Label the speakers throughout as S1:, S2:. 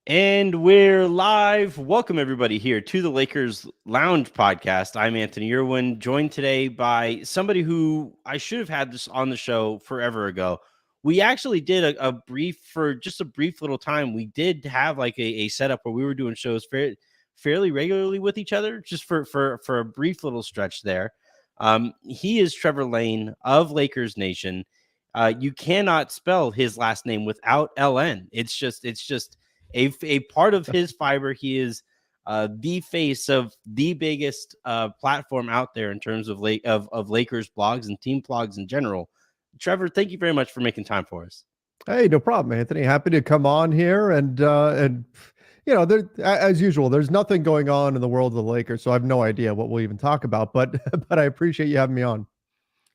S1: And we're live. Welcome, everybody, here to the Lakers Lounge podcast. I'm Anthony Irwin, joined today by somebody who I should have had this on the show forever ago. We actually did a brief little time. We did have like a setup where we were doing shows fairly regularly with each other, just for a brief little stretch there. He is Trevor Lane of LakersNation. You cannot spell his last name without LN. It's just a part of his fiber. He is the face of the biggest platform out there in terms of Lakers blogs and team blogs in general. Trevor, thank you very much for making time for us.
S2: Hey, no problem, Anthony. Happy to come on here, and there, as usual, there's nothing going on in the world of the Lakers, so I have no idea what we'll even talk about. But but I appreciate you having me on.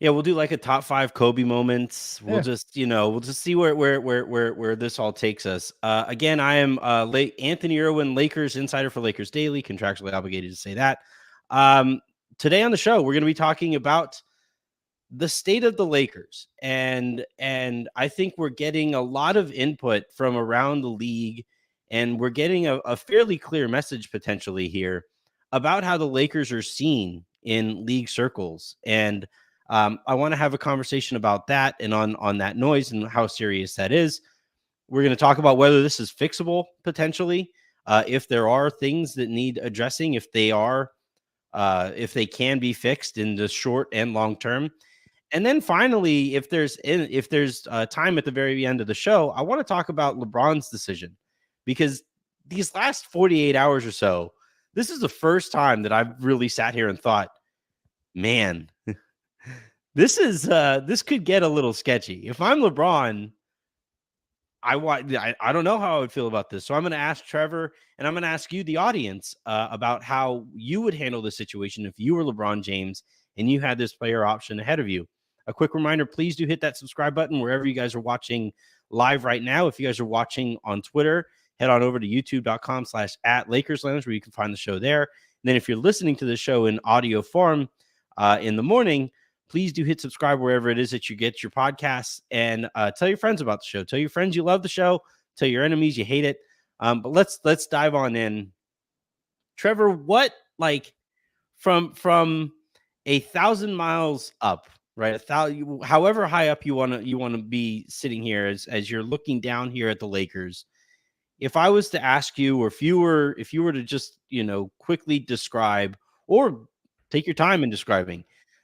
S1: Yeah, we'll do like a top 5 Kobe moments. We'll just see where this all takes us. Again, I am Anthony Irwin, Lakers insider for Lakers Daily, contractually obligated to say that. Today on the show, we're going to be talking about the state of the Lakers, and I think we're getting a lot of input from around the league, and we're getting a fairly clear message potentially here about how the Lakers are seen in league circles. And I want to have a conversation about that and on that noise and how serious that is. We're going to talk about whether this is fixable potentially, if there are things that need addressing, if they can be fixed in the short and long term. And then finally, if there's time at the very end of the show, I want to talk about LeBron's decision, because these last 48 hours or so, this is the first time that I've really sat here and thought, man, this could get a little sketchy. If I'm LeBron, I don't know how I would feel about this. So I'm going to ask Trevor, and I'm going to ask you, the audience, about how you would handle the situation if you were LeBron James and you had this player option ahead of you. A quick reminder, please do hit that subscribe button wherever you guys are watching live right now. If you guys are watching on Twitter, head on over to youtube.com/@LakersLounge, where you can find the show there. And then if you're listening to the show in audio form in the morning, please do hit subscribe wherever it is that you get your podcasts, and tell your friends about the show. Tell your friends you love the show. Tell your enemies you hate it. But let's dive on in. Trevor, what, like, from 1,000 miles up, right? However high up you want to be sitting here as you're looking down here at the Lakers. If I was to ask you, or if you were to just quickly describe, or take your time in describing,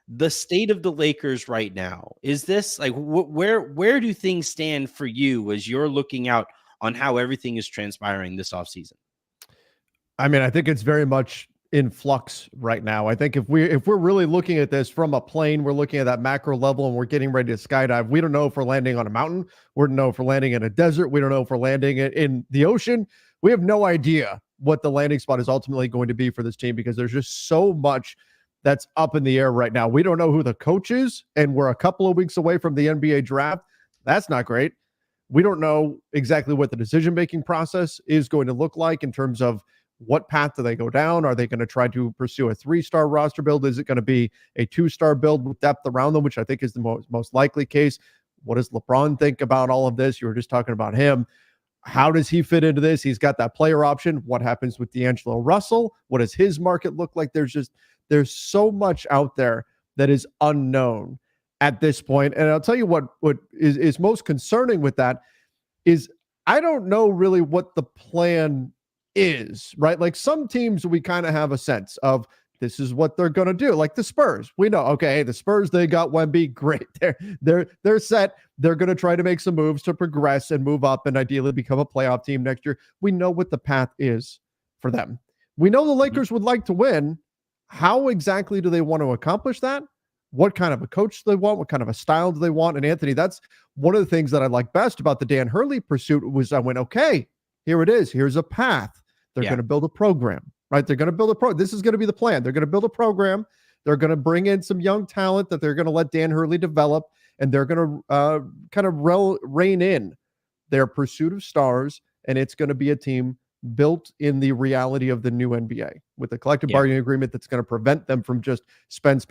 S1: the state of the Lakers right now, is this like where do things stand for you as you're looking out on how everything is transpiring this offseason?
S2: I mean, I think it's very much in flux right now. I think if we're really looking at this from a plane, we're looking at that macro level, and we're getting ready to skydive. We don't know if we're landing on a mountain. We don't know if we're landing in a desert. We don't know if we're landing in the ocean. We have no idea what the landing spot is ultimately going to be for this team, because there's just so much that's up in the air right now. We don't know who the coach is, and we're a couple of weeks away from the NBA draft. That's not great. We don't know exactly what the decision-making process is going to look like in terms of what path do they go down. Are they going to try to pursue a 3-star roster build? Is it going to be a 2-star build with depth around them, which I think is the most likely case? What does LeBron think about all of this? You were just talking about him. How does he fit into this? He's got that player option. What happens with D'Angelo Russell? What does his market look like? There's so much out there that is unknown at this point. And I'll tell you what is most concerning with that is I don't know really what the plan is, right? Like, some teams, we kind of have a sense of this is what they're going to do. Like the Spurs, we know, okay, the Spurs, they got Wemby, great. They're set. They're going to try to make some moves to progress and move up and ideally become a playoff team next year. We know what the path is for them. We know the Lakers would like to win. How exactly do they want to accomplish that? What kind of a coach do they want? What kind of a style do they want? And Anthony, that's one of the things that I like best about the Dan Hurley pursuit was I went, okay, here it is. Here's a path. They're going to build a program, right? They're going to build a program. This is going to be the plan. They're going to build a program. They're going to bring in some young talent that they're going to let Dan Hurley develop, and they're going to kind of rein in their pursuit of stars, and it's going to be a team built in the reality of the new NBA with a collective bargaining agreement that's going to prevent them from just spend.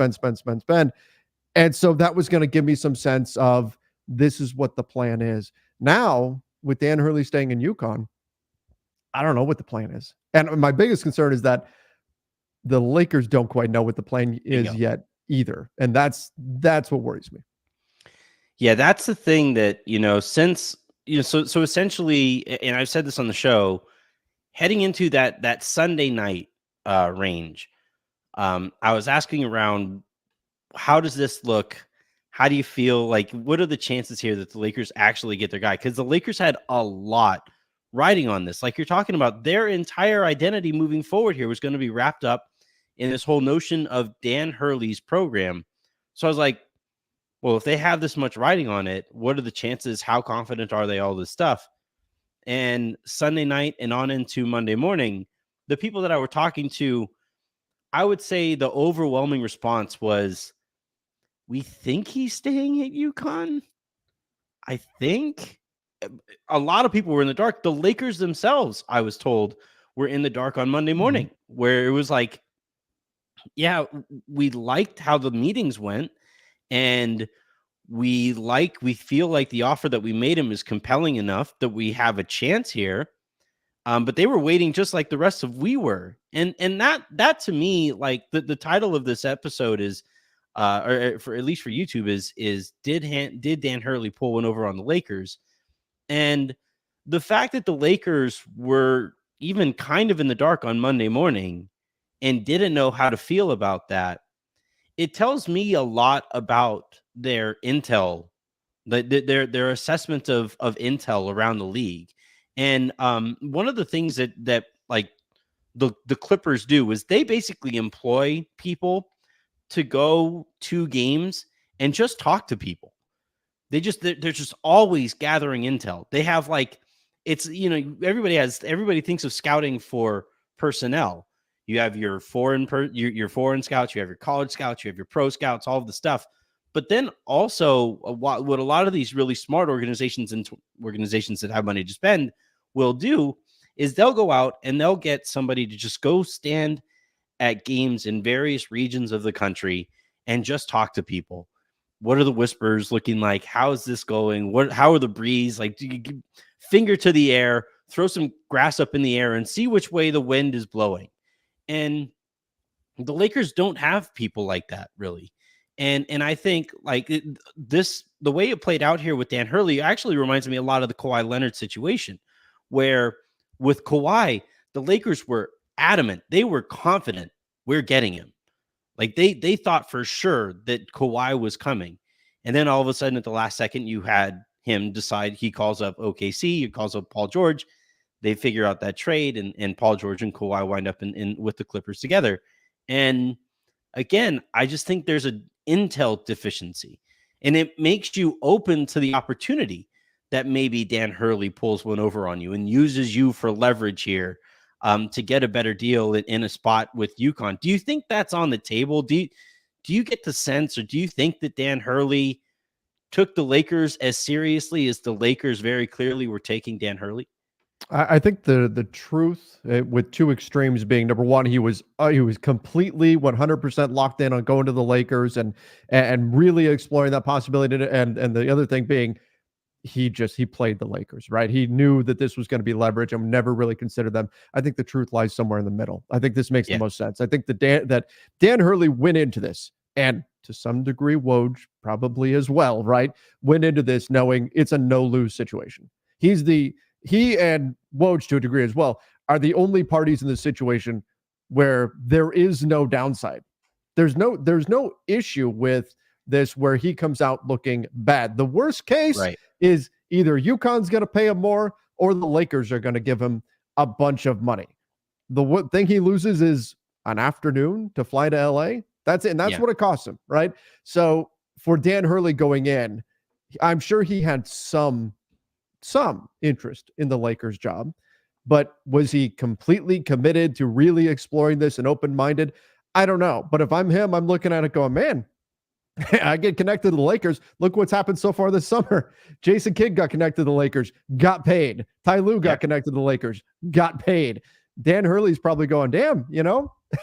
S2: And so that was going to give me some sense of this is what the plan is. Now, with Dan Hurley staying in UConn, I don't know what the plan is. And my biggest concern is that the Lakers don't quite know what the plan is yet either. And that's what worries me.
S1: Yeah, that's the thing that, since, so essentially, and I've said this on the show, heading into that Sunday night range, I was asking around, how does this look? How do you feel? Like, what are the chances here that the Lakers actually get their guy? Because the Lakers had a lot riding on this. Like you're talking about, their entire identity moving forward here was going to be wrapped up in this whole notion of Dan Hurley's program. So I was like, well, if they have this much riding on it, what are the chances? How confident are they? All this stuff. And Sunday night and on into Monday morning, the people that I were talking to, I would say the overwhelming response was, we think he's staying at UConn. I think a lot of people were in the dark. The Lakers themselves, I was told, were in the dark on Monday morning, where it was like, yeah, we liked how the meetings went, and we feel like the offer that we made him is compelling enough that we have a chance here. But they were waiting just like the rest of we were. And that to me, like the title of this episode is, or for at least for YouTube, is did Dan Hurley pull one over on the Lakers? And the fact that the Lakers were even kind of in the dark on Monday morning and didn't know how to feel about that, it tells me a lot about their intel, their assessment of intel around the league. And one of the things that like the Clippers do is they basically employ people to go to games and just talk to people. They're just always gathering intel. They have like, it's, everybody thinks of scouting for personnel. You have your foreign scouts, you have your college scouts, you have your pro scouts, all of the stuff. But then also what a lot of these really smart organizations and organizations that have money to spend will do is they'll go out and they'll get somebody to just go stand at games in various regions of the country and just talk to people. What are the whispers looking like? How is this going? How are the breeze? Like, do you finger to the air, throw some grass up in the air and see which way the wind is blowing. And the Lakers don't have people like that, really. And I think like the way it played out here with Dan Hurley actually reminds me a lot of the Kawhi Leonard situation, where with Kawhi, the Lakers were adamant. They were confident we're getting him. Like they thought for sure that Kawhi was coming. And then all of a sudden at the last second, you had him decide. He calls up OKC, he calls up Paul George. They figure out that trade, and Paul George and Kawhi wind up in with the Clippers together. And again, I just think there's an intel deficiency, and it makes you open to the opportunity that maybe Dan Hurley pulls one over on you and uses you for leverage here to get a better deal in a spot with UConn. Do you think that's on the table? Do you get the sense, or do you think that Dan Hurley took the Lakers as seriously as the Lakers very clearly were taking Dan Hurley?
S2: I think the truth with two extremes being, number one, he was completely 100% locked in on going to the Lakers and really exploring that possibility. And the other thing being, he played the Lakers, right? He knew that this was going to be leverage and never really considered them. I think the truth lies somewhere in the middle. I think this makes the most sense. I think that Dan Hurley went into this, and to some degree, Woj probably as well, right? Went into this knowing it's a no-lose situation. He and Woj, to a degree as well, are the only parties in this situation where there is no downside. There's no issue with this where he comes out looking bad. The worst case is either UConn's going to pay him more or the Lakers are going to give him a bunch of money. The one thing he loses is an afternoon to fly to LA. That's it. And that's what it costs him, right? So for Dan Hurley going in, I'm sure he had some interest in the Lakers job, but was he completely committed to really exploring this and open-minded? I don't know. But if I'm him, I'm looking at it going, man, I get connected to the Lakers. Look what's happened so far this summer. Jason Kidd got connected to the Lakers, got paid. Ty Lue got connected to the Lakers, got paid. Dan Hurley's probably going, damn,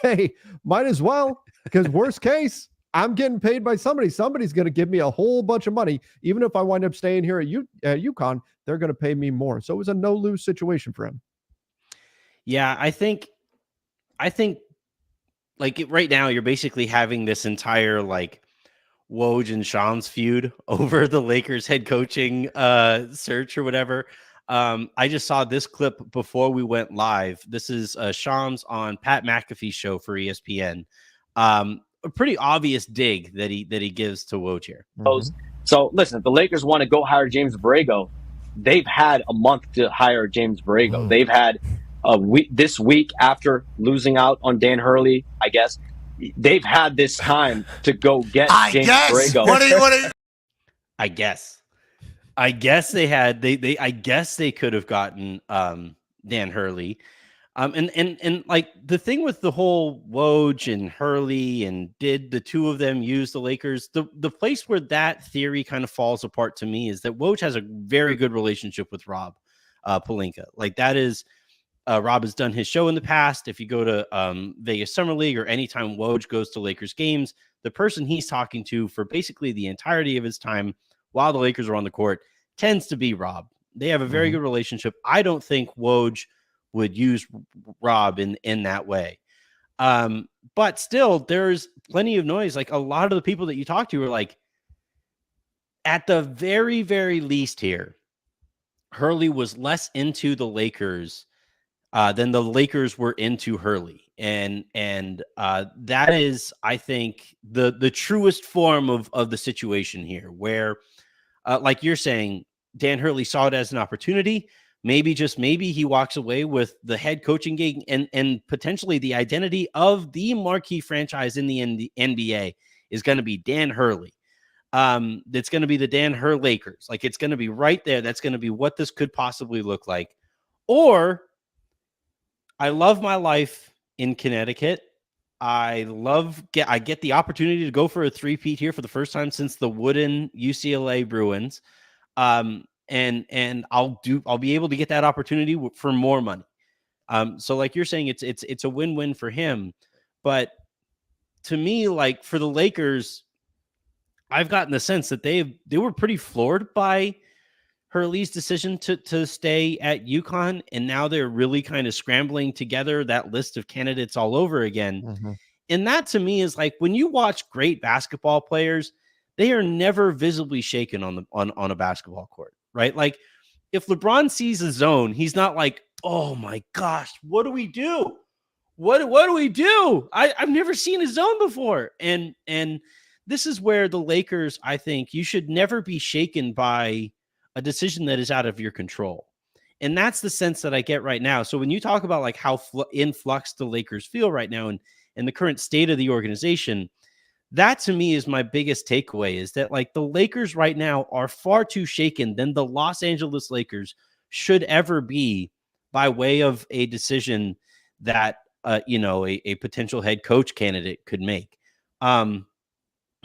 S2: hey, might as well, because worst case, I'm getting paid by somebody. Somebody's going to give me a whole bunch of money. Even if I wind up staying here at UConn, they're going to pay me more. So it was a no-lose situation for him.
S1: Yeah, I think like right now you're basically having this entire like Woj and Shams feud over the Lakers head coaching search or whatever. I just saw this clip before we went live. This is Shams on Pat McAfee's show for ESPN. A pretty obvious dig that he gives to Woj here.
S3: Mm-hmm. So listen, if the Lakers want to go hire James Borrego, they've had a month to hire James Borrego. They've had a week this week after losing out on Dan Hurley, I guess. They've had this time to go get James Borrego.
S4: What are you?
S1: I guess they had I guess they could have gotten Dan Hurley. And like the thing with the whole Woj and Hurley and did the two of them use the Lakers, the place where that theory kind of falls apart to me is that Woj has a very good relationship with Rob Pelinka. Like that is Rob has done his show in the past. If you go to Vegas Summer League or anytime Woj goes to Lakers games, the person he's talking to for basically the entirety of his time while the Lakers are on the court tends to be Rob. They have a very good relationship. I don't think Woj would use Rob in that way. But still, there's plenty of noise. Like a lot of the people that you talk to are like, at the very, very least here, Hurley was less into the Lakers than the Lakers were into Hurley. And that is, I think, the truest form of the situation here, where, like you're saying, Dan Hurley saw it as an opportunity. Maybe, just maybe, he walks away with the head coaching gig and potentially the identity of the marquee franchise in the NBA is going to be Dan Hurley. It's going to be the Dan Hurley Lakers. Like, it's going to be right there. That's going to be what this could possibly look like. Or I love my life in Connecticut. I get the opportunity to go for a three-peat here for the first time since the wooden UCLA Bruins. And I'll be able to get that opportunity for more money. So like you're saying, it's a win-win for him. But to me, like for the Lakers, I've gotten the sense that they were pretty floored by Hurley's decision to stay at UConn, and now they're really kind of scrambling together that list of candidates all over again. And that to me is like, when you watch great basketball players, they are never visibly shaken on a basketball court, right? Like if LeBron sees a zone, he's not like, oh my gosh, what do we do? What do we do? I've never seen a zone before. And this is where the Lakers, I think, you should never be shaken by a decision that is out of your control. And that's the sense that I get right now. So when you talk about like how in flux the Lakers feel right now and the current state of the organization, that to me is my biggest takeaway, is that like the Lakers right now are far too shaken than the Los Angeles Lakers should ever be by way of a decision that, a potential head coach candidate could make. Do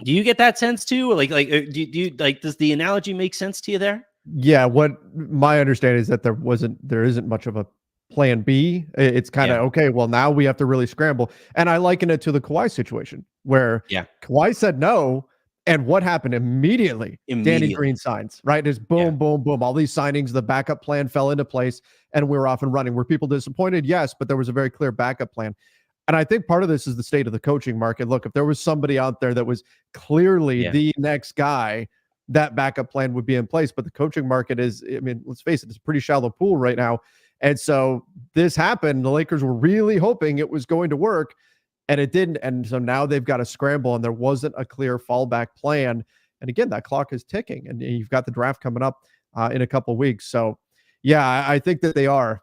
S1: you get that sense too? Like, do you like, does the analogy make sense to you there?
S2: Yeah. What my understanding is that there isn't much of a plan B. It's kind of, okay, well, now we have to really scramble. And I liken it to the Kawhi situation where Kawhi said no. And what happened immediately? Danny Green signs, right? It's boom, boom, boom. All these signings, the backup plan fell into place and we were off and running. Were people disappointed? Yes, but there was a very clear backup plan. And I think part of this is the state of the coaching market. Look, if there was somebody out there that was clearly the next guy, that backup plan would be in place. But the coaching market is, I mean, let's face it, it's a pretty shallow pool right now. And so this happened. The Lakers were really hoping it was going to work, and it didn't. And so now they've got to scramble, and there wasn't a clear fallback plan. And again, that clock is ticking, and you've got the draft coming up in a couple of weeks. So, yeah, I think that they are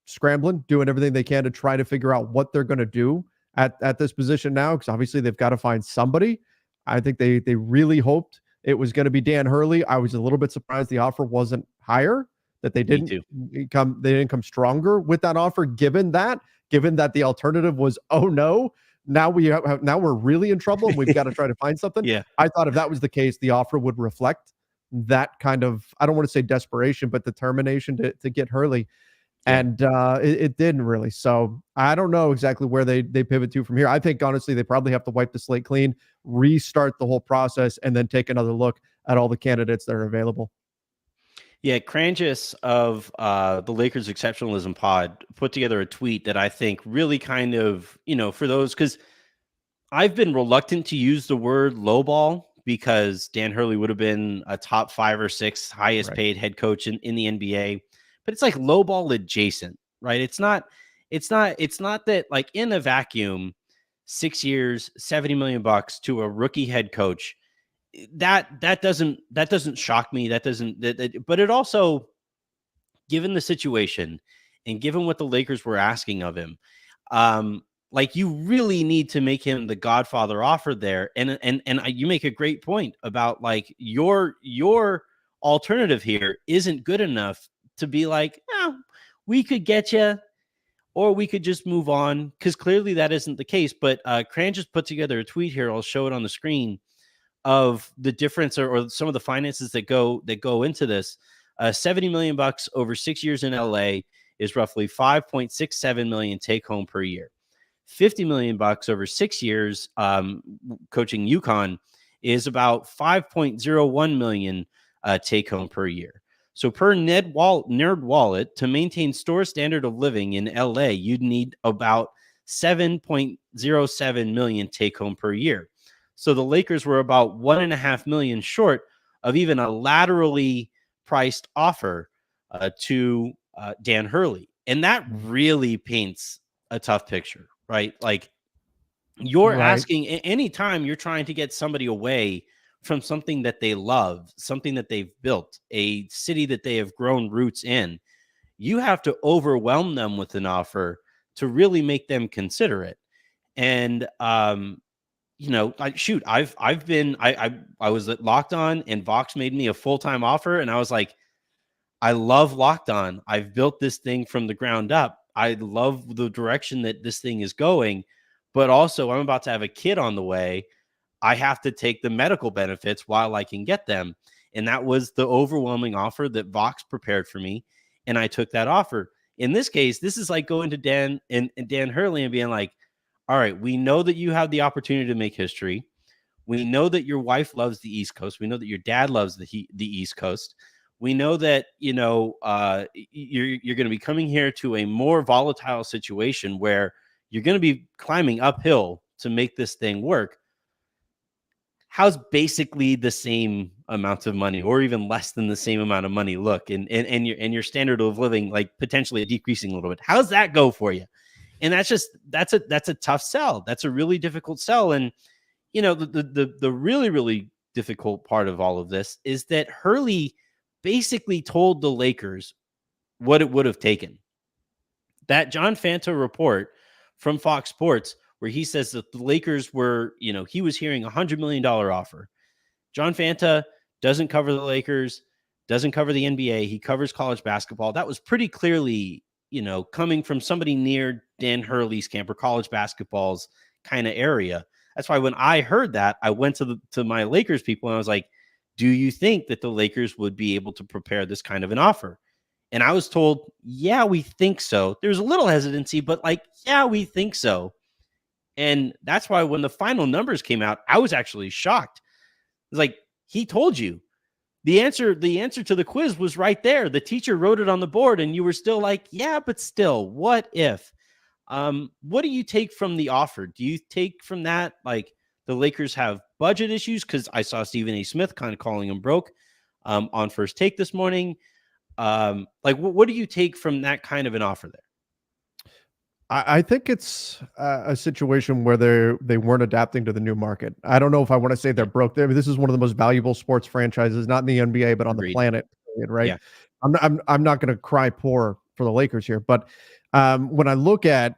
S2: scrambling, doing everything they can to try to figure out what they're going to do at this position now, because obviously they've got to find somebody. I think they really hoped it was going to be Dan Hurley. I was a little bit surprised the offer wasn't higher, that they didn't come stronger with that offer, given that the alternative was, oh no, now we're really in trouble and we've got to try to find something. I thought if that was the case, the offer would reflect that kind of, I don't want to say desperation, but determination to get Hurley. And it didn't really. So I don't know exactly where they pivot to from here. I think, honestly, they probably have to wipe the slate clean, restart the whole process, and then take another look at all the candidates that are available.
S1: Yeah, Kranjus of the Lakers Exceptionalism Pod put together a tweet that I think really kind of, for those, because I've been reluctant to use the word lowball because Dan Hurley would have been a top 5 or 6 highest
S2: Right.
S1: paid head coach in the NBA, but it's like lowball adjacent, right? It's not that, like, in a vacuum, 6 years, $70 million to a rookie head coach. That doesn't shock me. But it also, given the situation and given what the Lakers were asking of him, like, you really need to make him the Godfather offer there. And you make a great point about, like, your alternative here isn't good enough to be like, oh, we could get you, or we could just move on, because clearly that isn't the case. But Cran just put together a tweet here. I'll show it on the screen, of the difference, or some of the finances that go into this. $70 million over 6 years in LA is roughly 5.67 million take home per year. $50 million over 6 years coaching UConn is about 5.01 million take home per year. So per Nerd Wallet, to maintain store standard of living in LA, you'd need about 7.07 million take home per year. So the Lakers were about 1.5 million short of even a laterally priced offer to Dan Hurley. And that really paints a tough picture, right? Like, you're asking, anytime you're trying to get somebody away from something that they love, something that they've built, a city that they have grown roots in, you have to overwhelm them with an offer to really make them consider it. And I was at Locked On, and Vox made me a full-time offer, and I was like, I love Locked On. I've built this thing from the ground up. I love the direction that this thing is going, but also I'm about to have a kid on the way. I have to take the medical benefits while I can get them. And that was the overwhelming offer that Vox prepared for me, and I took that offer. In this case, this is like going to Dan and Dan Hurley and being like, all right, we know that you have the opportunity to make history. We know that your wife loves the East Coast. We know that your dad loves the East Coast. We know that, you're going to be coming here to a more volatile situation where you're going to be climbing uphill to make this thing work. How's basically the same amount of money, or even less than the same amount of money, look, and your standard of living, like, potentially decreasing a little bit? How's that go for you? And that's a tough sell. That's a really difficult sell. And, the really, really difficult part of all of this is that Hurley basically told the Lakers what it would have taken. That John Fanta report from Fox Sports, where he says that the Lakers were, he was hearing $100 million offer. John Fanta doesn't cover the Lakers, doesn't cover the NBA. He covers college basketball. That was pretty clearly, coming from somebody near Dan Hurley's camp, or college basketball's kind of area. That's why when I heard that, I went to my Lakers people and I was like, do you think that the Lakers would be able to prepare this kind of an offer? And I was told, yeah, we think so. There's a little hesitancy, but, like, yeah, we think so. And that's why when the final numbers came out, I was actually shocked. It's like, he told you. The answer to the quiz was right there. The teacher wrote it on the board, and you were still like, yeah, but still, what if? What do you take from the offer? Do you take from that, like, the Lakers have budget issues? Because I saw Stephen A. Smith kind of calling them broke on First Take this morning. Like, what do you take from that kind of an offer there?
S2: I think it's a situation where they weren't adapting to the new market. I don't know if I want to say they're broke. This is one of the most valuable sports franchises, not in the NBA, but on the planet, right?
S1: Yeah.
S2: I'm not going to cry poor for the Lakers here, but when I look at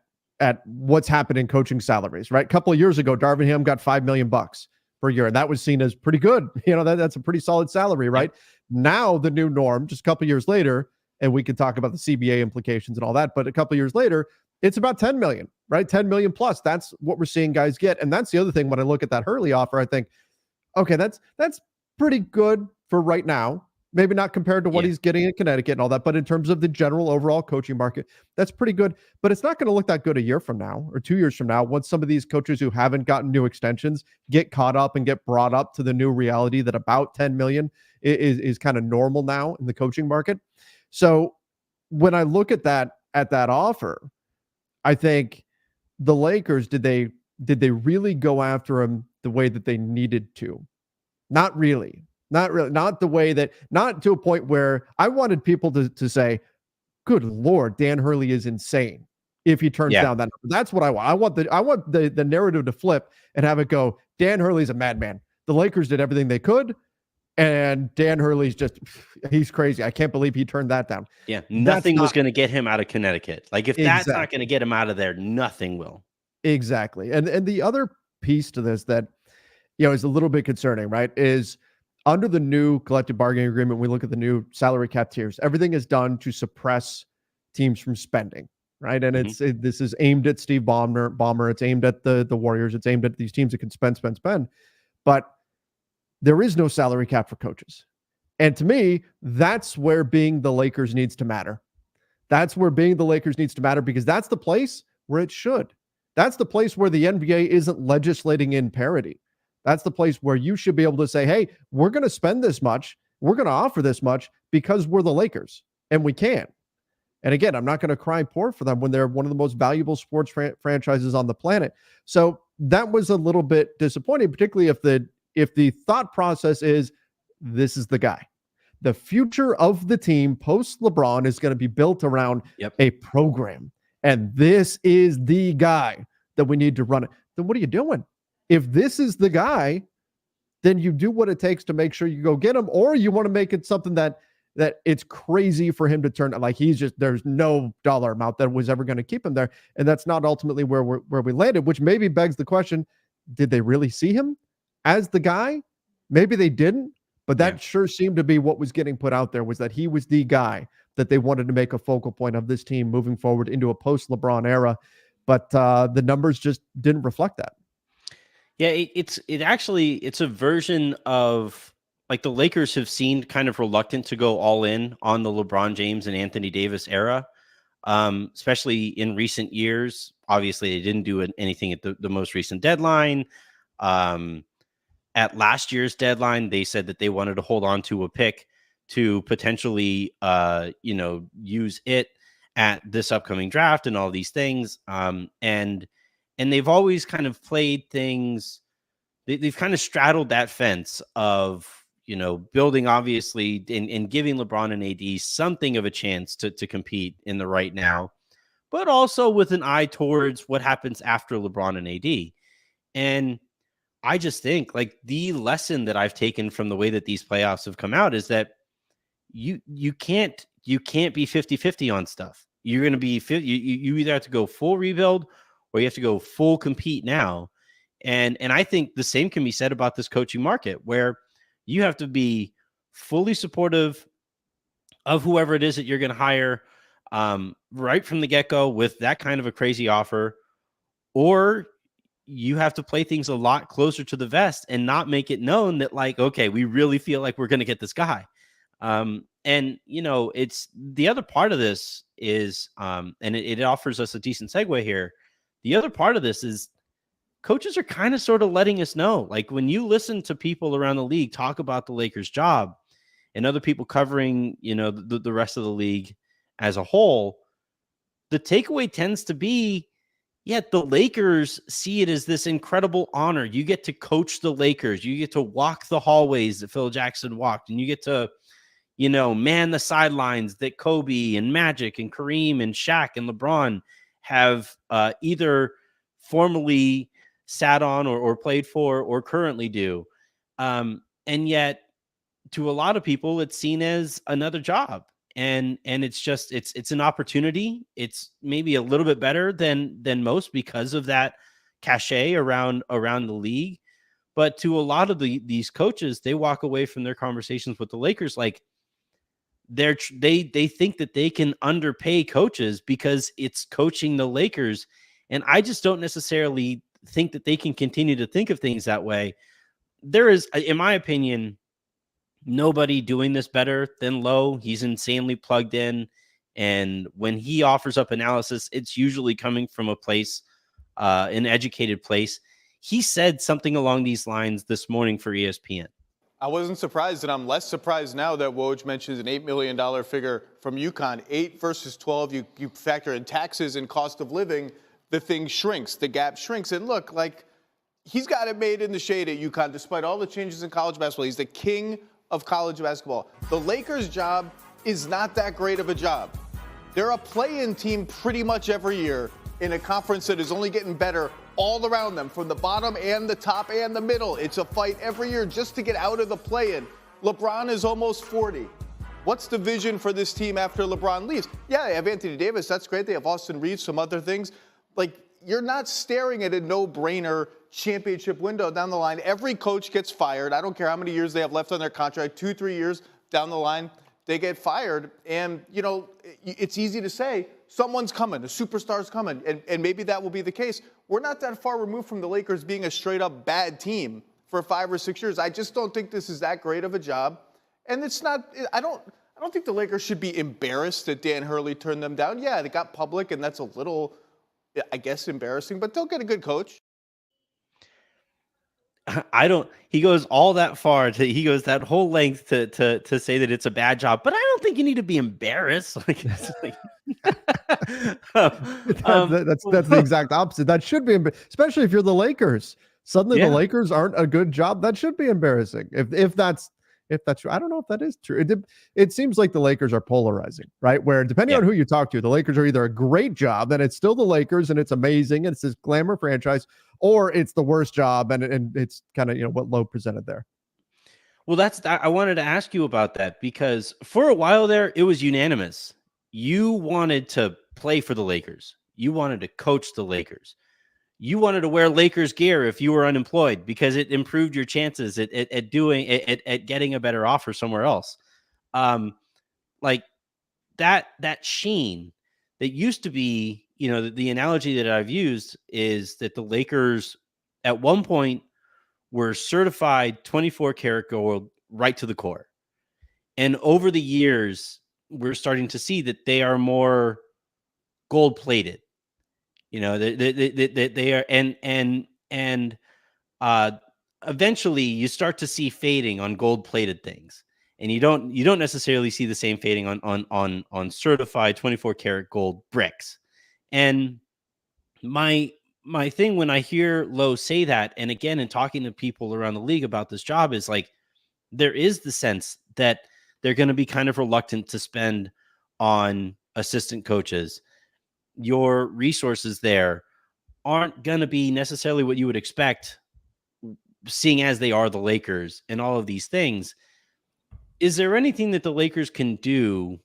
S2: what's happened in coaching salaries, right? A couple of years ago, Darvin Ham got $5 million per year, and that was seen as pretty good. That's a pretty solid salary, right? Yeah. Now the new norm, just a couple of years later, and we could talk about the CBA implications and all that, but a couple of years later, it's about 10 million, right? 10 million plus. That's what we're seeing guys get. And that's the other thing. When I look at that Hurley offer, I think, okay, that's pretty good for right now. Maybe not compared to what he's getting in Connecticut and all that, but in terms of the general overall coaching market, that's pretty good. But it's not going to look that good a year from now or 2 years from now, once some of these coaches who haven't gotten new extensions get caught up and get brought up to the new reality that about 10 million is kind of normal now in the coaching market. So when I look at that offer, I think the Lakers, did they really go after him the way that they needed to? Not really. Not the way that, not to a point where I wanted people to say, good Lord, Dan Hurley is insane if he turns down that number. That's what I want. I want the narrative to flip and have it go, Dan Hurley's a madman. The Lakers did everything they could, and Dan Hurley's he's crazy. I can't believe he turned that down.
S1: Yeah, nothing was going to get him out of Connecticut. Like, if that's not going to get him out of there, nothing will.
S2: Exactly. And the other piece to this that, is a little bit concerning, right, is under the new collective bargaining agreement, we look at the new salary cap tiers. Everything is done to suppress teams from spending, right? And this is aimed at Steve Ballmer. It's aimed at the Warriors. It's aimed at these teams that can spend. But there is no salary cap for coaches. And to me, that's where being the Lakers needs to matter. That's where being the Lakers needs to matter, because that's the place where it should. That's the place where the NBA isn't legislating in parity. That's the place where you should be able to say, hey, we're going to spend this much. We're going to offer this much because we're the Lakers, and we can. And again, I'm not going to cry poor for them when they're one of the most valuable sports franchises on the planet. So that was a little bit disappointing, particularly if the thought process is, this is the guy. The future of the team post LeBron is going to be built around a program. And this is the guy that we need to run it. Then what are you doing? If this is the guy, then you do what it takes to make sure you go get him, or you want to make it something that it's crazy for him to turn, like there's no dollar amount that was ever going to keep him there. And that's not ultimately where we landed, which maybe begs the question, did they really see him as the guy? Maybe they didn't, but that sure seemed to be what was getting put out there, was that he was the guy that they wanted to make a focal point of this team moving forward into a post-LeBron era. But the numbers just didn't reflect that.
S1: Yeah, it's a version of, like, the Lakers have seemed kind of reluctant to go all in on the LeBron James and Anthony Davis era, especially in recent years. Obviously, they didn't do anything at the most recent deadline. At last year's deadline, they said that they wanted to hold on to a pick to potentially, use it at this upcoming draft and all these things. And they've always kind of played things. They've kind of straddled that fence of, building, obviously, and giving LeBron and AD something of a chance to compete in the right now, but also with an eye towards what happens after LeBron and AD. And I just think, like, the lesson that I've taken from the way that these playoffs have come out is that you can't be 50-50 on stuff. You're going to be, you either have to go full rebuild or you have to go full compete now. And I think the same can be said about this coaching market, where you have to be fully supportive of whoever it is that you're going to hire right from the get-go with that kind of a crazy offer, or you have to play things a lot closer to the vest and not make it known that, like, okay, we really feel like we're going to get this guy. And, it's the other part of this is, and it offers us a decent segue here. The other part of this is coaches are kind of sort of letting us know, like, when you listen to people around the league talk about the Lakers' job and other people covering, the rest of the league as a whole, the takeaway tends to be, the Lakers see it as this incredible honor. You get to coach the Lakers. You get to walk the hallways that Phil Jackson walked, and you get to, man the sidelines that Kobe and Magic and Kareem and Shaq and LeBron have either formerly sat on or played for or currently do. And yet, to a lot of people, it's seen as another job. And it's just, it's an opportunity. It's maybe a little bit better than most because of that cachet around the league. But to a lot of these coaches, they walk away from their conversations with the Lakers like they think that they can underpay coaches because it's coaching the Lakers. And I just don't necessarily think that they can continue to think of things that way. There is, in my opinion, nobody doing this better than Lowe. He's insanely plugged in. And when he offers up analysis, it's usually coming from a place, an educated place. He said something along these lines this morning for ESPN.
S4: I wasn't surprised, and I'm less surprised now that Woj mentions an $8 million figure from UConn. 8 versus 12, you factor in taxes and cost of living, the thing shrinks, the gap shrinks. And look, like, he's got it made in the shade at UConn despite all the changes in college basketball. He's the king of college basketball. The Lakers' job is not that great of a job. They're a play-in team pretty much every year in a conference that is only getting better all around them, from the bottom and the top and the middle. It's a fight every year just to get out of the play-in. LeBron is almost 40. What's the vision for this team after LeBron leaves? Yeah, they have Anthony Davis. That's great. They have Austin Reeves, some other things. Like, you're not staring at a no-brainer championship window down the line. Every coach gets fired. I don't care how many years they have left on their contract, 2-3 years down the line, they get fired. And, you know, it's easy to say, someone's coming, a superstar's coming, and maybe that will be the case. We're not that far removed from the Lakers being a straight-up bad team for 5 or 6 years. I just don't think this is that great of a job. And it's not, I don't think the Lakers should be embarrassed that Dan Hurley turned them down. Yeah, they got public, and that's a little, I guess, embarrassing, but they'll get a good coach.
S1: He goes all that far he goes that whole length to say that it's a bad job, but I don't think you need to be embarrassed. Like, it's like
S2: that's the exact opposite. That should be, especially if you're the Lakers. Suddenly the Lakers aren't a good job. That should be embarrassing. If that's true. I don't know if that is true. It seems like the Lakers are polarizing, right? Where depending on who you talk to, the Lakers are either a great job and it's still the Lakers and it's amazing and it's this glamour franchise, or it's the worst job and it's kind of, you know, what Lowe presented there.
S1: Well, I wanted to ask you about that because for a while there, it was unanimous. You wanted to play for the Lakers. You wanted to coach the Lakers. You wanted to wear Lakers gear if you were unemployed because it improved your chances at getting a better offer somewhere else. Like that sheen that used to be, you know, the analogy that I've used is that the Lakers at one point were certified 24 karat gold right to the core. And over the years, we're starting to see that they are more gold plated. You know, they are, and eventually you start to see fading on gold plated things, and you don't necessarily see the same fading on certified 24 karat gold bricks. And my thing when I hear Lowe say that, and again, in talking to people around the league about this job, is like there is the sense that they're going to be kind of reluctant to spend on assistant coaches. Your resources there aren't going to be necessarily what you would expect, seeing as they are the Lakers and all of these things. Is there anything that the Lakers can do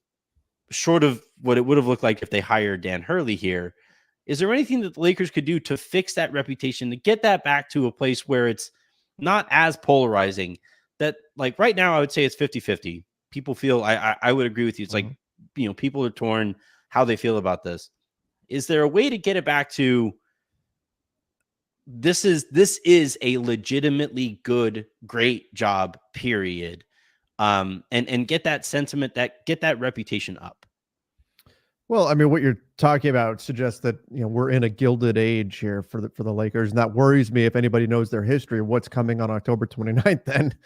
S1: short of what it would have looked like if they hired Dan Hurley here? Is there anything that the Lakers could do to fix that reputation, to get that back to a place where it's not as polarizing? That, like, right now, I would say it's 50-50. People feel, I would agree with you. It's like, you know, people are torn how they feel about this. Is there a way to get it back to this is a legitimately good, great job, period, and get that sentiment, get that reputation up?
S2: Well, I mean, what you're talking about suggests that, you know, we're in a gilded age here for the Lakers, and that worries me. If anybody knows their history, what's coming on October 29th, then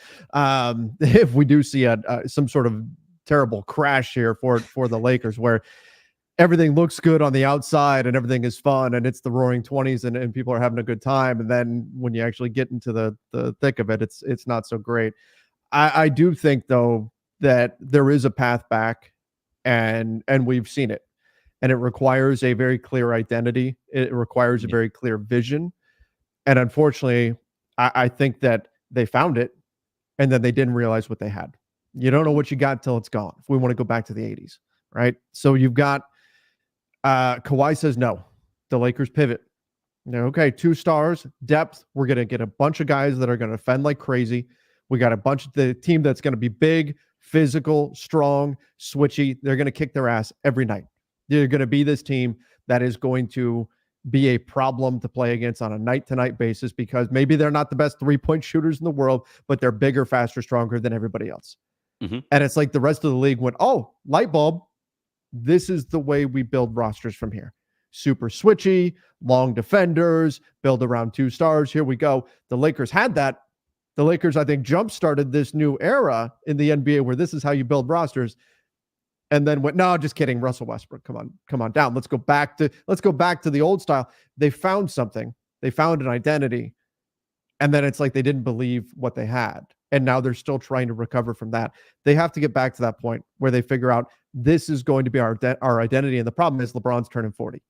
S2: if we do see some sort of terrible crash here for the Lakers, where everything looks good on the outside and everything is fun and it's the roaring 20s and people are having a good time, and then when you actually get into the thick of it, it's not so great. I do think, though, that there is a path back, and we've seen it. And it requires a very clear identity. It requires a very clear vision. And unfortunately, I think that they found it and then they didn't realize what they had. You don't know what you got till it's gone. If we want to go back to the 80s, right? So you've got Kawhi says no. The Lakers pivot. Okay, 2 stars, depth. We're going to get a bunch of guys that are going to defend like crazy. We got a bunch of the team that's going to be big, physical, strong, switchy. They're going to kick their ass every night. They're going to be this team that is going to be a problem to play against on a night-to-night basis, because maybe they're not the best 3-point shooters in the world, but they're bigger, faster, stronger than everybody else. Mm-hmm. And it's like the rest of the league went, oh, light bulb. This is the way we build rosters from here. Super switchy, long defenders, build around 2 stars. Here we go. The Lakers had that, The Lakers, I think, jump-started this new era in the NBA where this is how you build rosters. And then went, no, just kidding. Russell Westbrook, come on down. Let's go back to the old style. They found something. They found an identity. And then it's like they didn't believe what they had. And now they're still trying to recover from that. They have to get back to that point where they figure out this is going to be our identity. And the problem is LeBron's turning 40.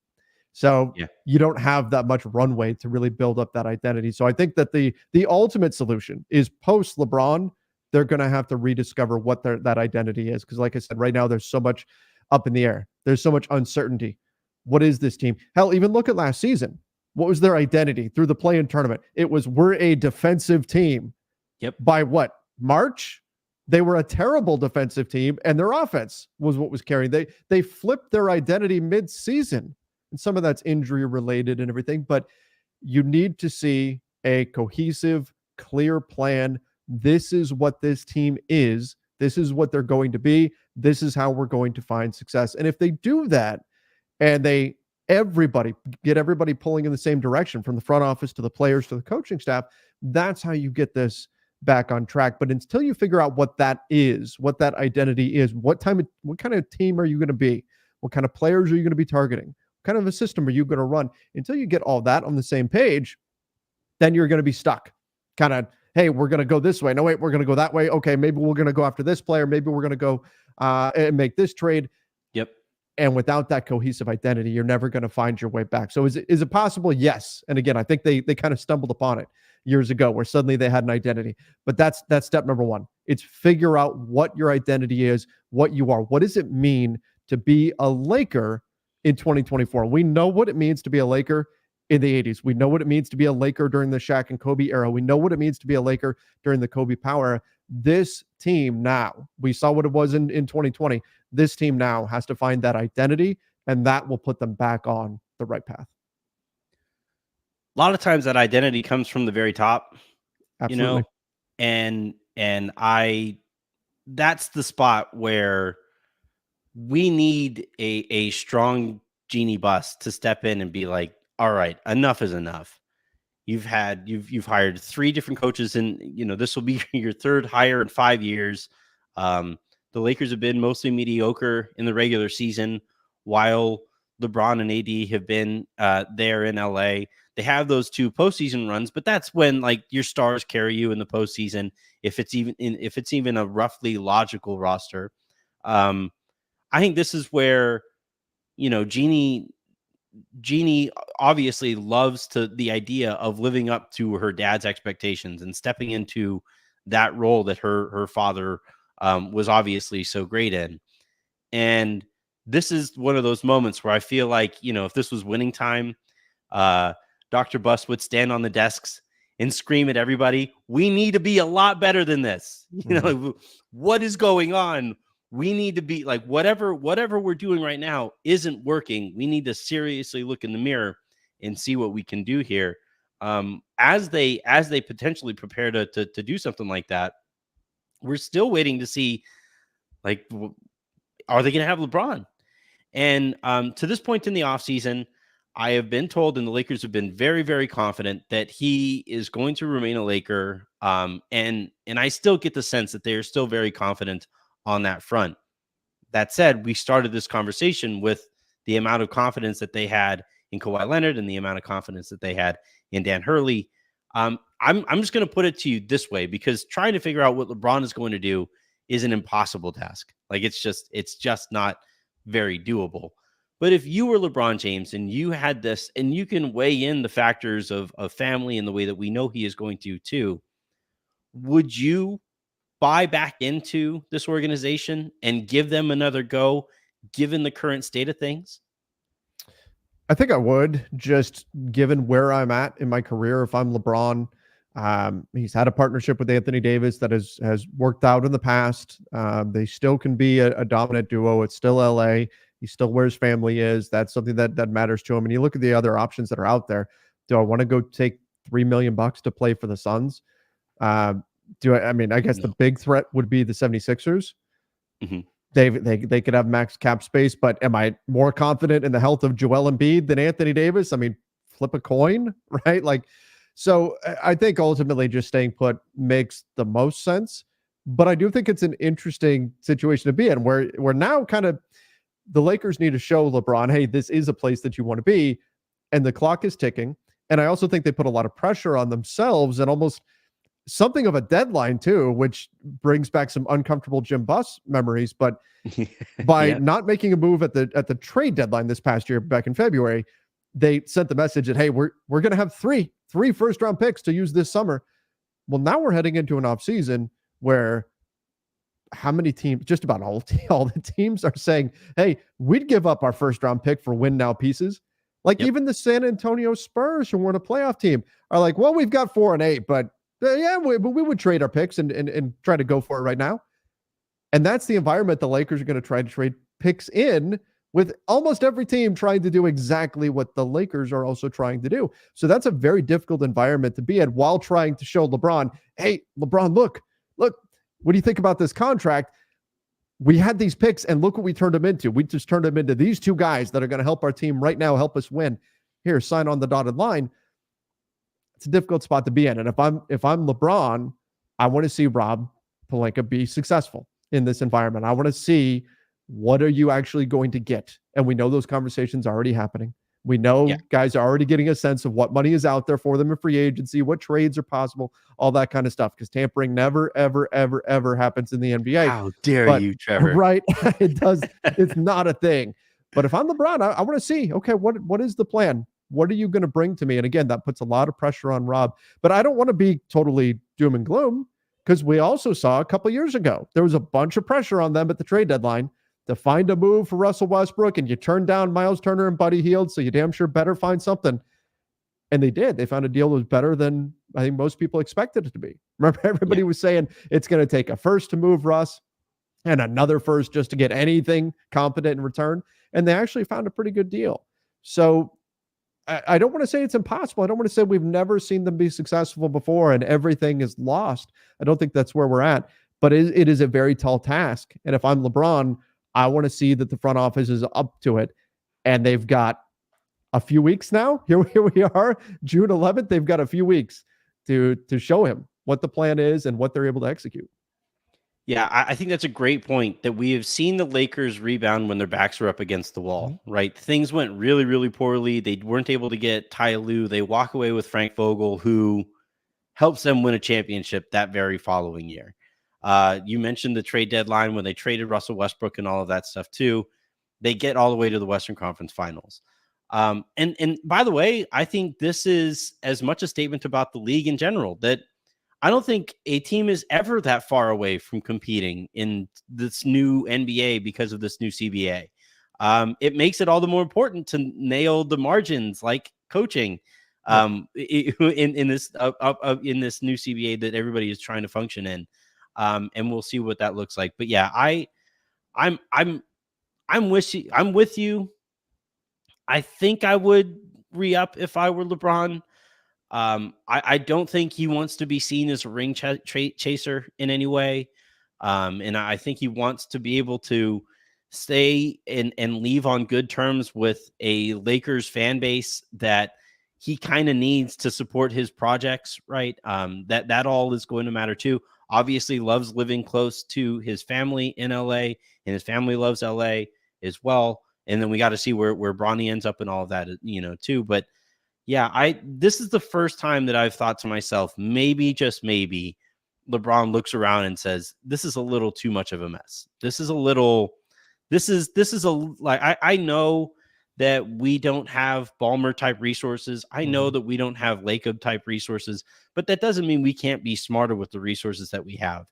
S2: So you don't have that much runway to really build up that identity. So I think that the ultimate solution is post LeBron, they're going to have to rediscover what that identity is. Because like I said, right now, there's so much up in the air. There's so much uncertainty. What is this team? Hell, even look at last season. What was their identity through the play-in tournament? It was, we're a defensive team.
S1: Yep.
S2: By what? March? They were a terrible defensive team, and their offense was what was carrying. They flipped their identity mid-season. And some of that's injury related and everything, but you need to see a cohesive, clear plan. This is what this team is. This is what they're going to be. This is how we're going to find success. And if they do that and get everybody pulling in the same direction, from the front office to the players to the coaching staff, that's how you get this back on track. But until you figure out what that is, what that identity is, what kind of team are you going to be? What kind of players are you going to be targeting? What kind of a system are you going to run? Until you get all that on the same page, then you're going to be stuck. Kind of, hey, we're going to go this way. No, wait, we're going to go that way. Okay, maybe we're going to go after this player. Maybe we're going to go and make this trade.
S1: Yep.
S2: And without that cohesive identity, you're never going to find your way back. So is it possible? Yes. And again, I think they kind of stumbled upon it years ago where suddenly they had an identity. But that's step number one. It's figure out what your identity is, what you are. What does it mean to be a Laker in 2024? We know what it means to be a Laker in the 80s. We know what it means to be a Laker during the Shaq and Kobe era. We know what it means to be a Laker during the Kobe Power era. This team now, we saw what it was in 2020. This team now has to find that identity, and that will put them back on the right path.
S1: A lot of times that identity comes from the very top,
S2: Absolutely.
S1: and that's the spot where we need a strong Genie Bus to step in and be like, all right, enough is enough. You've hired 3 different coaches, and this will be your 3rd hire in 5 years. The Lakers have been mostly mediocre in the regular season, while LeBron and AD have been there in LA. They have those 2 postseason runs, but that's when your stars carry you in the postseason. If it's even a roughly logical roster, I think this is where Jeannie obviously loves the idea of living up to her dad's expectations and stepping into that role that her father was obviously so great in. And this is one of those moments where I feel like, if this was winning time, Dr. Bus would stand on the desks and scream at everybody, we need to be a lot better than this. What is going on? We need to be whatever we're doing right now isn't working. We need to seriously look in the mirror and see what we can do here. As they potentially prepare to do something like that, we're still waiting to see, are they going to have LeBron? And to this point in the offseason, I have been told, and the Lakers have been very, very confident that he is going to remain a Laker. And I still get the sense that they are still very confident on that front. That said, we started this conversation with the amount of confidence that they had in Kawhi Leonard and the amount of confidence that they had in Dan Hurley. I'm just going to put it to you this way, because trying to figure out what LeBron is going to do is an impossible task. It's just not very doable. But if you were LeBron James and you had this, and you can weigh in the factors of family in the way that we know he is going to too, would you buy back into this organization and give them another go, given the current state of things?
S2: I think I would, just given where I'm at in my career. If I'm LeBron, he's had a partnership with Anthony Davis that has worked out in the past. They still can be a dominant duo. It's still LA. He's still where his family is. That's something that matters to him. And you look at the other options that are out there. Do I want to go take $3 million to play for the Suns? I guess the big threat would be the 76ers.
S1: Mm-hmm.
S2: They could have max cap space, but am I more confident in the health of Joel Embiid than Anthony Davis? Flip a coin, right? So I think ultimately just staying put makes the most sense. But I do think it's an interesting situation to be in where now kind of the Lakers need to show LeBron, hey, this is a place that you want to be. And the clock is ticking. And I also think they put a lot of pressure on themselves and almost something of a deadline too, which brings back some uncomfortable Jim Buss memories. But by not making a move at the trade deadline this past year, back in February, they sent the message that, hey, we're going to have three first round picks to use this summer. Well, now we're heading into an offseason where how many teams, just about all the teams are saying, hey, we'd give up our first round pick for win now pieces. Like even the San Antonio Spurs, who weren't a playoff team, are like, well, we've got 4 and 8, but we would trade our picks and try to go for it right now. And that's the environment the Lakers are going to try to trade picks in, with almost every team trying to do exactly what the Lakers are also trying to do. So that's a very difficult environment to be in while trying to show LeBron, hey, LeBron, look, what do you think about this contract? We had these picks and look what we turned them into. We just turned them into these 2 guys that are going to help our team right now, help us win. Here, sign on the dotted line. It's a difficult spot to be in. And if I'm LeBron, I want to see Rob Pelinka be successful in this environment. I want to see, what are you actually going to get? And we know those conversations are already happening. We know guys are already getting a sense of what money is out there for them in free agency, what trades are possible, all that kind of stuff. Because tampering never, ever, ever, ever happens in the NBA.
S1: How dare you, Trevor?
S2: Right? It does. It's not a thing. But if I'm LeBron, I want to see, okay, what is the plan? What are you going to bring to me? And again, that puts a lot of pressure on Rob. But I don't want to be totally doom and gloom, because we also saw a couple years ago, there was a bunch of pressure on them at the trade deadline to find a move for Russell Westbrook, and you turned down Miles Turner and Buddy Hield, so you damn sure better find something. And they did. They found a deal that was better than I think most people expected it to be. Remember, everybody was saying it's going to take a first to move Russ and another first just to get anything competent in return. And they actually found a pretty good deal. So I don't want to say it's impossible. I don't want to say we've never seen them be successful before and everything is lost. I don't think that's where we're at. But it is a very tall task. And if I'm LeBron, I want to see that the front office is up to it. And they've got a few weeks now. Here we are, June 11th. They've got a few weeks to show him what the plan is and what they're able to execute.
S1: Yeah, I think that's a great point, that we have seen the Lakers rebound when their backs are up against the wall, right? Things went really, really poorly. They weren't able to get Ty Lue. They walk away with Frank Vogel, who helps them win a championship that very following year. You mentioned the trade deadline when they traded Russell Westbrook and all of that stuff too. They get all the way to the Western Conference Finals. And by the way, I think this is as much a statement about the league in general, that I don't think a team is ever that far away from competing in this new NBA because of this new CBA. It makes it all the more important to nail the margins, like coaching, in this new CBA that everybody is trying to function in. And we'll see what that looks like. But yeah, I'm with you. I think I would re-up if I were LeBron. I don't think he wants to be seen as a ring chaser in any way. And I think he wants to be able to stay and leave on good terms with a Lakers fan base that he kind of needs to support his projects, right? That all is going to matter too. Obviously loves living close to his family in LA, and his family loves LA as well. And then we got to see where Bronny ends up and all of that, too. But yeah, this is the first time that I've thought to myself, maybe, just maybe, LeBron looks around and says, this is a little too much of a mess. I know that we don't have Ballmer type resources. I know that we don't have Lacob type resources, but that doesn't mean we can't be smarter with the resources that we have.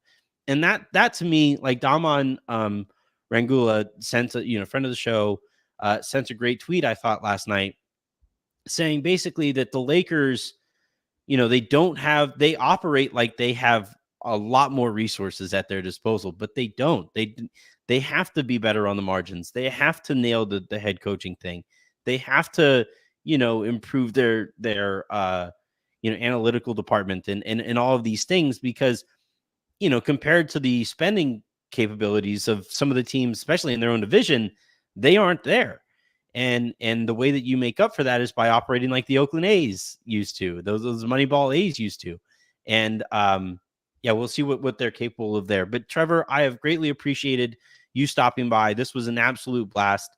S1: And that to me, like Daman Rangula sent a friend of the show, sent a great tweet, I thought, last night, saying basically that the Lakers, they operate like they have a lot more resources at their disposal, but they don't. They have to be better on the margins. They have to nail the head coaching thing. They have to, improve their analytical department and all of these things, because, compared to the spending capabilities of some of the teams, especially in their own division, they aren't there. And the way that you make up for that is by operating like the Oakland A's used to, those Moneyball A's used to. And yeah, we'll see what they're capable of there. But Trevor, I have greatly appreciated you stopping by. This was an absolute blast.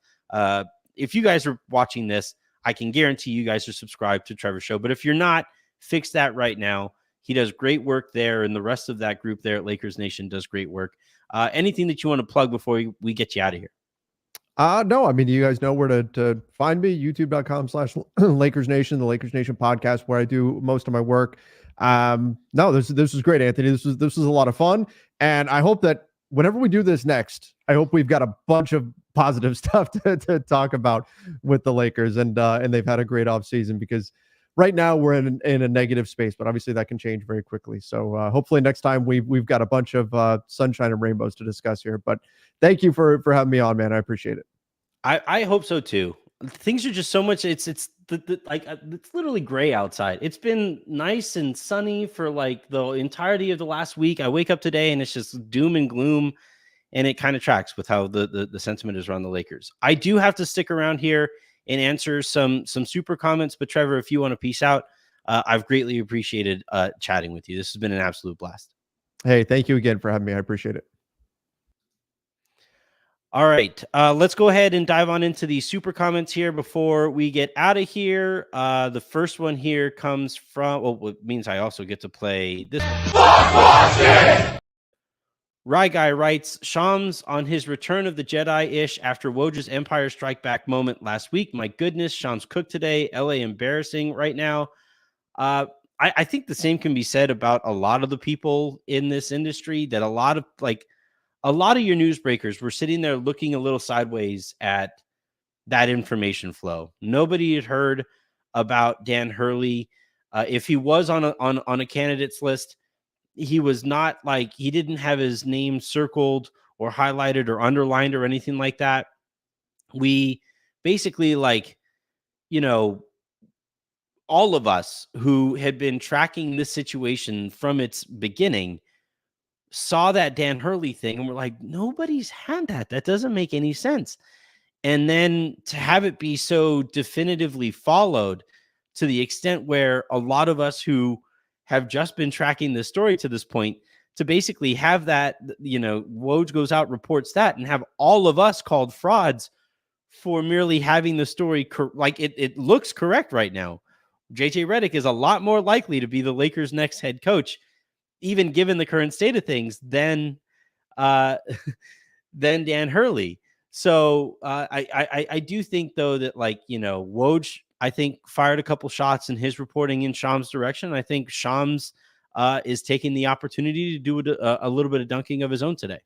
S1: If you guys are watching this, I can guarantee you guys are subscribed to Trevor's show. But if you're not, fix that right now. He does great work there, and the rest of that group there at Lakers Nation does great work. Anything that you want to plug before we get you out of here?
S2: No, I mean, you guys know where to find me, youtube.com/Lakers Nation, the Lakers Nation podcast, where I do most of my work. No, this was great, Anthony. This was a lot of fun. And I hope that whenever we do this next, I hope we've got a bunch of positive stuff to talk about with the Lakers. And they've had a great offseason, because right now we're in a negative space, but obviously that can change very quickly. So hopefully next time we've got a bunch of sunshine and rainbows to discuss here. But thank you for having me on, man. I appreciate it.
S1: I hope so too. Things are just so much. It's literally gray outside. It's been nice and sunny for like the entirety of the last week. I wake up today and it's just doom and gloom, and it kind of tracks with how the sentiment is around the Lakers. I do have to stick around here and answer some super comments. But Trevor, if you want to peace out, I've greatly appreciated chatting with you. This has been an absolute blast.
S2: Hey, thank you again for having me. I appreciate it.
S1: All right, let's go ahead and dive on into the super comments here before we get out of here. The first one here comes from, well, it means I also get to play this one. Rye Guy writes, Shams on his return of the Jedi-ish after Woj's Empire Strike Back moment last week. My goodness, Shams cooked today. LA embarrassing right now. I think the same can be said about a lot of the people in this industry, that a lot of your newsbreakers were sitting there looking a little sideways at that information flow. Nobody had heard about Dan Hurley. If he was on a candidates list, he was not like, he didn't have his name circled or highlighted or underlined or anything like that. We basically, like, you know, all of us who had been tracking this situation from its beginning saw that Dan Hurley thing and we're like, nobody's had that. That doesn't make any sense. And then to have it be so definitively followed to the extent where a lot of us who have just been tracking this story to this point, to basically have that, you know, Woj goes out, reports that, and have all of us called frauds for merely having the story like it looks correct right now. JJ Redick is a lot more likely to be the Lakers' next head coach, even given the current state of things, than Dan Hurley. So I do think, though, that, like, you know, Woj, I think, fired a couple shots in his reporting in Shams' direction. I think Shams is taking the opportunity to do a little bit of dunking of his own today.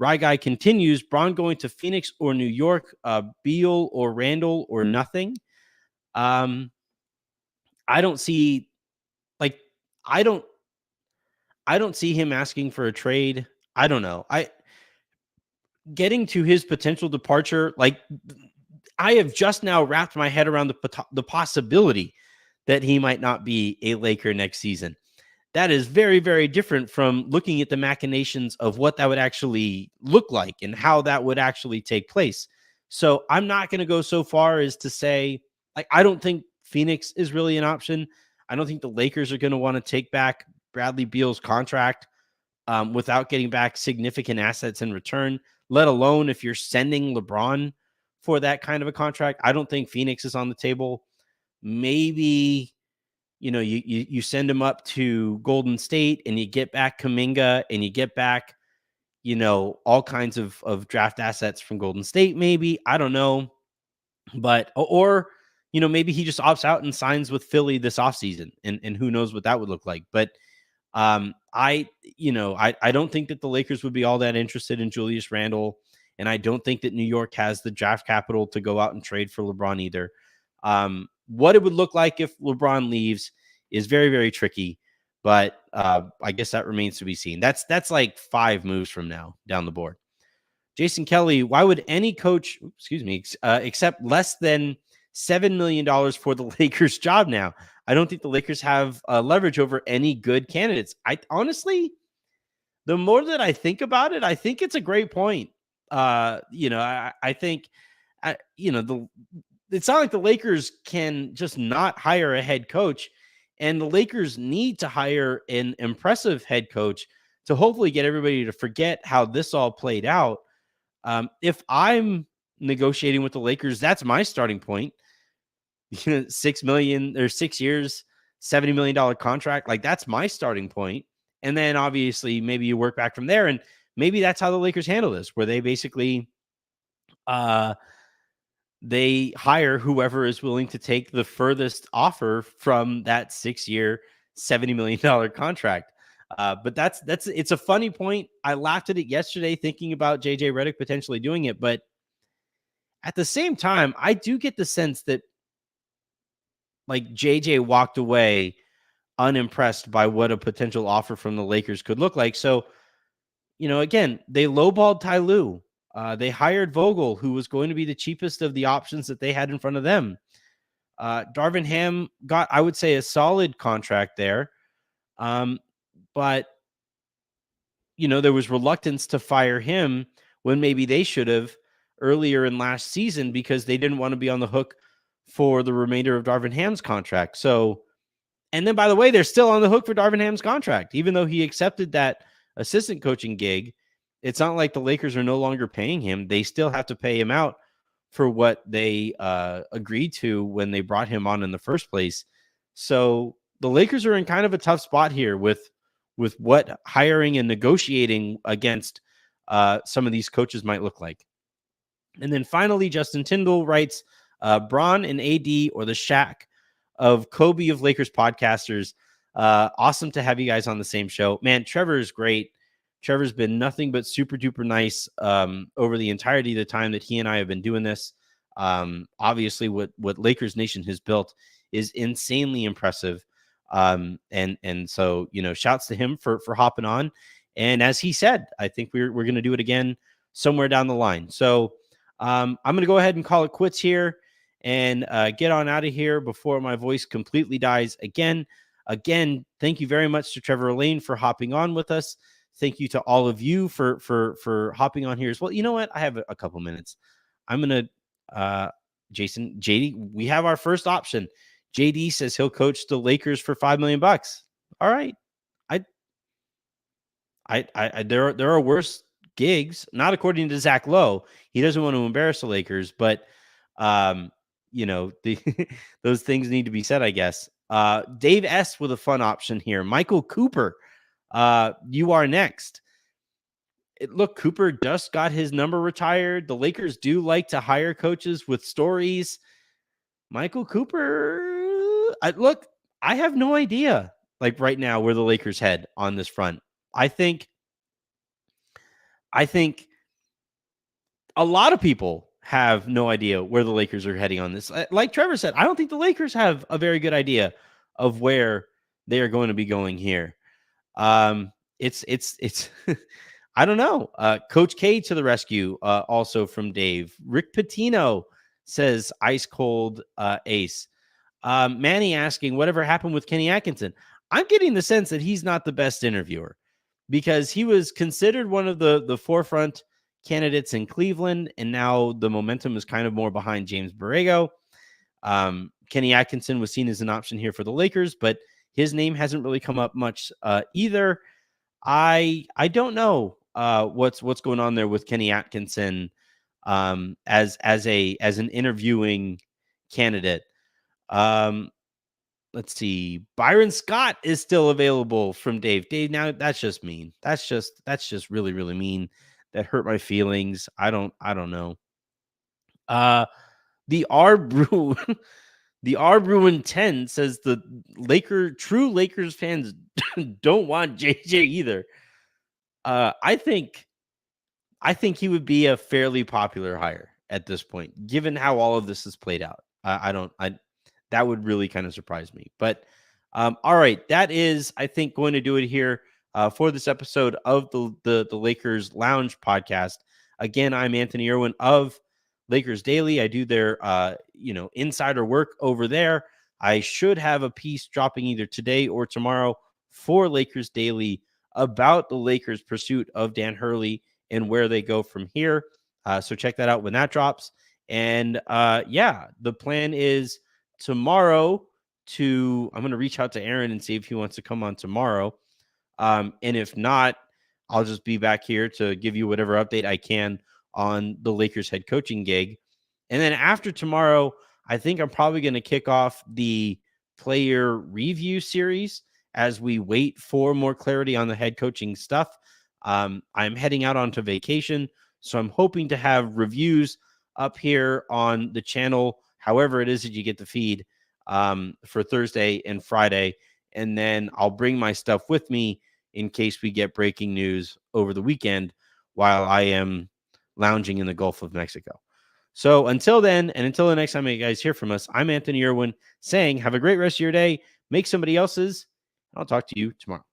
S1: Rye Guy continues, Braun going to Phoenix or New York, Beal or Randall or nothing. I don't see, like, I don't see him asking for a trade. I don't know. Getting to his potential departure, like, I have just now wrapped my head around the possibility that he might not be a Laker next season. That is very, very different from looking at the machinations of what that would actually look like and how that would actually take place. So I'm not going to go so far as to say, like, I don't think Phoenix is really an option. I don't think the Lakers are going to want to take back Bradley Beal's contract without getting back significant assets in return, let alone if you're sending LeBron for that kind of a contract. I don't think Phoenix is on the table. Maybe, you know, you send him up to Golden State and you get back Kuminga and you get back, you know, all kinds of draft assets from Golden State. Maybe, I don't know, but, or, you know, maybe he just opts out and signs with Philly this offseason, and who knows what that would look like. But I don't think that the Lakers would be all that interested in Julius Randle. And I don't think that New York has the draft capital to go out and trade for LeBron either. What it would look like if LeBron leaves is very, very tricky. But I guess that remains to be seen. That's like 5 moves from now down the board. Jason Kelly, why would any coach, accept less than $7 million for the Lakers job now? I don't think the Lakers have leverage over any good candidates. I honestly, the more that I think about it, I think it's a great point. I think it's not like the Lakers can just not hire a head coach, and the Lakers need to hire an impressive head coach to hopefully get everybody to forget how this all played out. If I'm negotiating with the Lakers, that's my starting point. $6 million or 6 years, $70 million contract. Like, that's my starting point. And then obviously maybe you work back from there, and maybe that's how the Lakers handle this, where they basically they hire whoever is willing to take the furthest offer from that 6-year, $70 million contract. But it's a funny point. I laughed at it yesterday thinking about JJ Redick potentially doing it, but at the same time, I do get the sense that like JJ walked away unimpressed by what a potential offer from the Lakers could look like. So, again, they lowballed Ty Lue. They hired Vogel, who was going to be the cheapest of the options that they had in front of them. Darvin Ham got, I would say, a solid contract there. But, there was reluctance to fire him when maybe they should have earlier in last season because they didn't want to be on the hook for the remainder of Darvin Ham's contract. So, and then, by the way, they're still on the hook for Darvin Ham's contract, even though he accepted that assistant coaching gig. It's not like the Lakers are no longer paying him. They still have to pay him out for what they agreed to when they brought him on in the first place. So the Lakers are in kind of a tough spot here with what hiring and negotiating against some of these coaches might look like. And then finally, Justin Tyndall writes, Bron and AD, or the Shaq of Kobe of Lakers podcasters. Awesome to have you guys on the same show. Man, Trevor is great. Trevor's been nothing but super duper nice over the entirety of the time that he and I have been doing this. Obviously, what Lakers Nation has built is insanely impressive. And so, shouts to him for hopping on. And as he said, I think we're going to do it again somewhere down the line. So I'm going to go ahead and call it quits here and get on out of here before my voice completely dies again. Again, thank you very much to Trevor Lane for hopping on with us. Thank you to all of you for hopping on here as well. You know what? I have a couple minutes. I'm going to, Jason, JD, we have our first option. JD says he'll coach the Lakers for $5 million. All right. There are worse gigs, not according to Zach Lowe. He doesn't want to embarrass the Lakers, but those things need to be said, I guess. Dave S with a fun option here. Michael Cooper, you are next. Look, Cooper just got his number retired. The Lakers do like to hire coaches with stories. Michael Cooper, I have no idea, like right now, where the Lakers head on this front. I think a lot of people have no idea where the Lakers are heading on this. Like Trevor said, I don't think the Lakers have a very good idea of where they are going to be going here. It's I don't know. Coach K to the rescue. Also from Dave. Rick Pitino says ice cold ace. Manny asking whatever happened with Kenny Atkinson. I'm getting the sense that he's not the best interviewer because he was considered one of the forefront candidates in Cleveland, and now the momentum is kind of more behind James Borrego. Kenny Atkinson was seen as an option here for the Lakers, but his name hasn't really come up much either. I don't know what's going on there with Kenny Atkinson as an interviewing candidate. Let's see. Byron Scott is still available from Dave. Dave, now that's just mean. That's just really, really mean. That hurt my feelings. I don't know. The R Bruin 10 says the true Lakers fans don't want JJ either. I think he would be a fairly popular hire at this point, given how all of this has played out. That would really kind of surprise me. But all right, that is, I think, going to do it here for this episode of the Lakers Lounge podcast. Again, I'm Anthony Irwin of Lakers Daily. I do their insider work over there. I should have a piece dropping either today or tomorrow for Lakers Daily about the Lakers' pursuit of Dan Hurley and where they go from here. So check that out when that drops. And yeah, the plan is tomorrow I'm going to reach out to Aaron and see if he wants to come on tomorrow. And if not, I'll just be back here to give you whatever update I can on the Lakers head coaching gig. And then after tomorrow, I think I'm probably going to kick off the player review series as we wait for more clarity on the head coaching stuff. I'm heading out onto vacation, so I'm hoping to have reviews up here on the channel, however it is that you get the feed, for Thursday and Friday. And then I'll bring my stuff with me in case we get breaking news over the weekend while I am lounging in the Gulf of Mexico. So until then, and until the next time you guys hear from us, I'm Anthony Irwin saying have a great rest of your day. Make somebody else's. I'll talk to you tomorrow.